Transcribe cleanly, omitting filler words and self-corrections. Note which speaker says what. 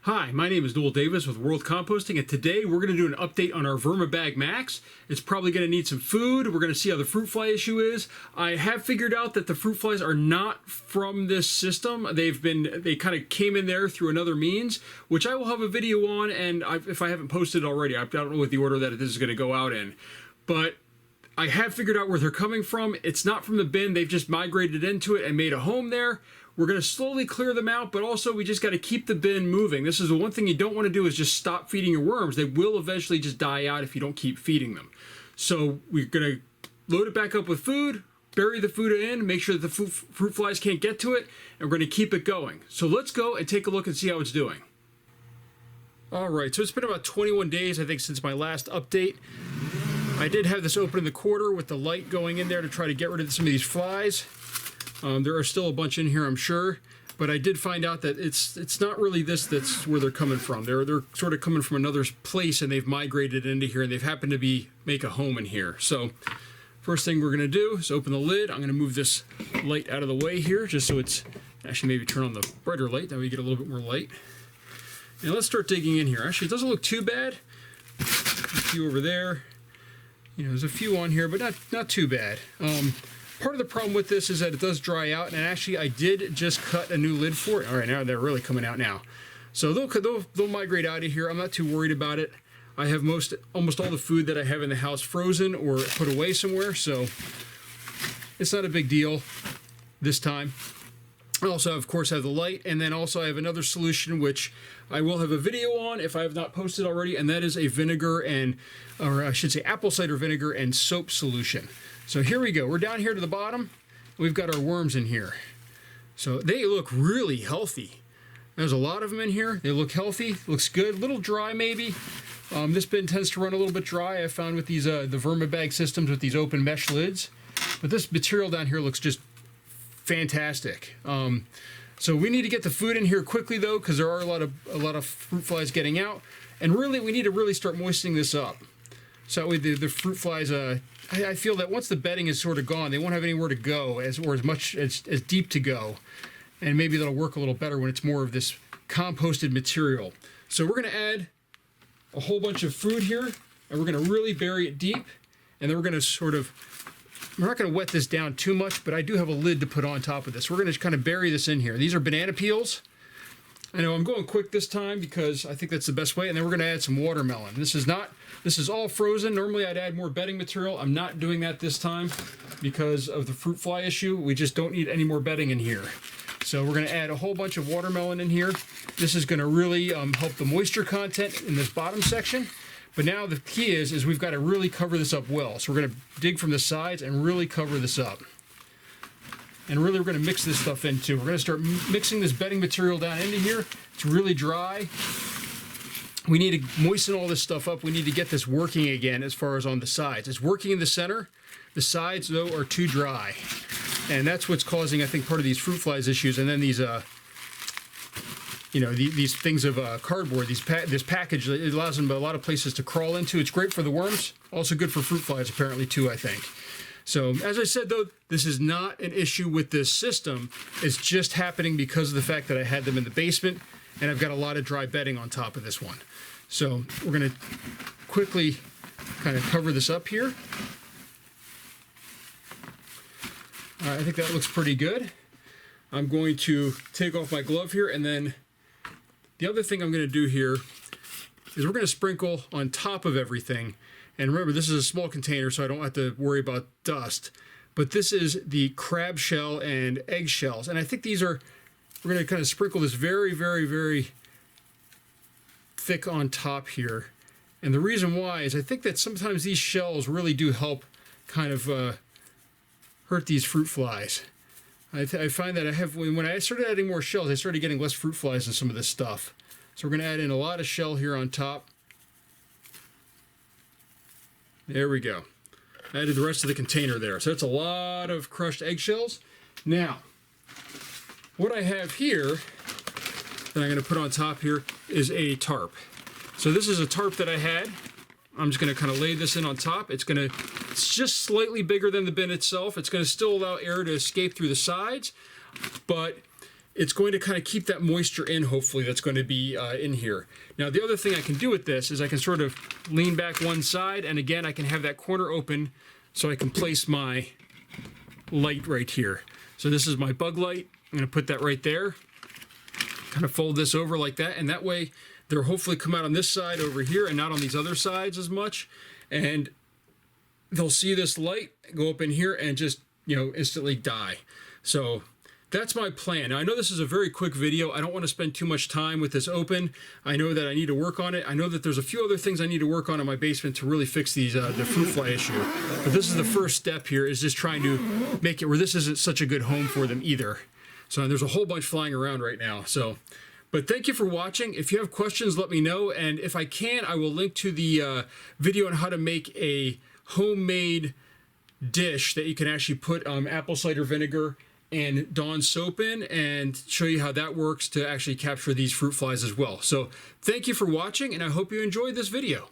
Speaker 1: Hi, my name is Noel Davis with World Composting, and today we're going to do an update on our Vermibag Max. It's probably going to need some food. We're going to see how the fruit fly issue is. I have figured out that the fruit flies are not from this system. They kind of came in there through another means, which I will have a video on, and if I haven't posted it already, I don't know what the order that this is going to go out in. But I have figured out where they're coming from. It's not from the bin. They've just migrated into it and made a home there. We're going to slowly clear them out, but also we just got to keep the bin moving. This is the one thing you don't want to do is just stop feeding your worms. They will eventually just die out if you don't keep feeding them. So we're going to load it back up with food, bury the food in, make sure that the fruit flies can't get to it, and we're going to keep it going. So let's go and take a look and see how it's doing. All right, so it's been about 21 days, I think, since my last update. I did have this open in the quarter with the light going in there to try to get rid of some of these flies. There are still a bunch in here, I'm sure, but I did find out that it's not really that's where they're coming from. They're sort of coming from another place, and they've migrated into here, and they've happened to make a home in here. So first thing we're going to do is open the lid. I'm going to move this light out of the way here, just so it's actually maybe turn on the brighter light. That way you get a little bit more light. And let's start digging in here. Actually, it doesn't look too bad. A few over there. You know, there's a few on here, but not too bad. Part of the problem with this is that it does dry out, and actually I did just cut a new lid for it. All right, now they're really coming out now. So they'll migrate out of here. I'm not too worried about it. I have almost all the food that I have in the house frozen or put away somewhere, so it's not a big deal this time. I also, of course, have the light, and then also I have another solution which I will have a video on if I have not posted already, and that is a or I should say apple cider vinegar and soap solution. So here we go. We're down here to the bottom. We've got our worms in here. So they look really healthy. There's a lot of them in here. They look healthy. Looks good. A little dry maybe. This bin tends to run a little bit dry, I found, with these the Vermibag systems with these open mesh lids. But this material down here looks just fantastic. So we need to get the food in here quickly though, because there are a lot of fruit flies getting out. And really, we need to really start moistening this up. So that way the fruit flies, I feel that once the bedding is sort of gone, they won't have anywhere to go or as much as deep to go. And maybe that'll work a little better when it's more of this composted material. So we're going to add a whole bunch of food here, and we're going to really bury it deep. And then we're going to we're not going to wet this down too much, but I do have a lid to put on top of this. We're going to kind of bury this in here. These are banana peels. I know I'm going quick this time because I think that's the best way. And then we're going to add some watermelon. This is all frozen. Normally I'd add more bedding material. I'm not doing that this time because of the fruit fly issue. We just don't need any more bedding in here. So we're going to add a whole bunch of watermelon in here. This is going to really help the moisture content in this bottom section. But now the key is we've got to really cover this up well. So we're going to dig from the sides and really cover this up. And really we're going to mix this stuff in too. We're going to start mixing this bedding material down into here. It's really dry. We need to moisten all this stuff up. We need to get this working again as far as on the sides. It's working in the center. The sides, though, are too dry. And that's what's causing, I think, part of these fruit flies issues. And then these, these things of cardboard, this package, it allows them a lot of places to crawl into. It's great for the worms. Also good for fruit flies, apparently, too, I think. So, as I said, though, this is not an issue with this system. It's just happening because of the fact that I had them in the basement, and I've got a lot of dry bedding on top of this one. So we're going to quickly kind of cover this up here. All right, I think that looks pretty good. I'm going to take off my glove here, and then the other thing I'm going to do here is we're going to sprinkle on top of everything. And remember, this is a small container, so I don't have to worry about dust. But this is the crab shell and egg shells. And I think we're going to kind of sprinkle this very, very, very thick on top here. And the reason why is I think that sometimes these shells really do help kind of hurt these fruit flies. I find that when I started adding more shells, I started getting less fruit flies in some of this stuff. So we're going to add in a lot of shell here on top. There we go. I added the rest of the container there. So that's a lot of crushed eggshells. Now, what I have here that I'm going to put on top here is a tarp. So this is a tarp that I had. I'm just going to kind of lay this in on top. It's just slightly bigger than the bin itself. It's going to still allow air to escape through the sides, but it's going to kind of keep that moisture in, hopefully, that's going to be in here. Now, the other thing I can do with this is I can sort of lean back one side, and again, I can have that corner open so I can place my light right here. So this is my bug light. I'm going to put that right there. Kind of fold this over like that, and that way they'll hopefully come out on this side over here and not on these other sides as much. And they'll see this light go up in here and just, you know, instantly die. So that's my plan. Now, I know this is a very quick video. I don't want to spend too much time with this open. I know that I need to work on it. I know that there's a few other things I need to work on in my basement to really fix these the fruit fly issue. But this is the first step here, is just trying to make it where this isn't such a good home for them either. So there's a whole bunch flying around right now. So, but thank you for watching. If you have questions, let me know. And if I can, I will link to the video on how to make a homemade dish that you can actually put apple cider vinegar and Dawn soap in, and show you how that works to actually capture these fruit flies as well. So thank you for watching, and I hope you enjoyed this video.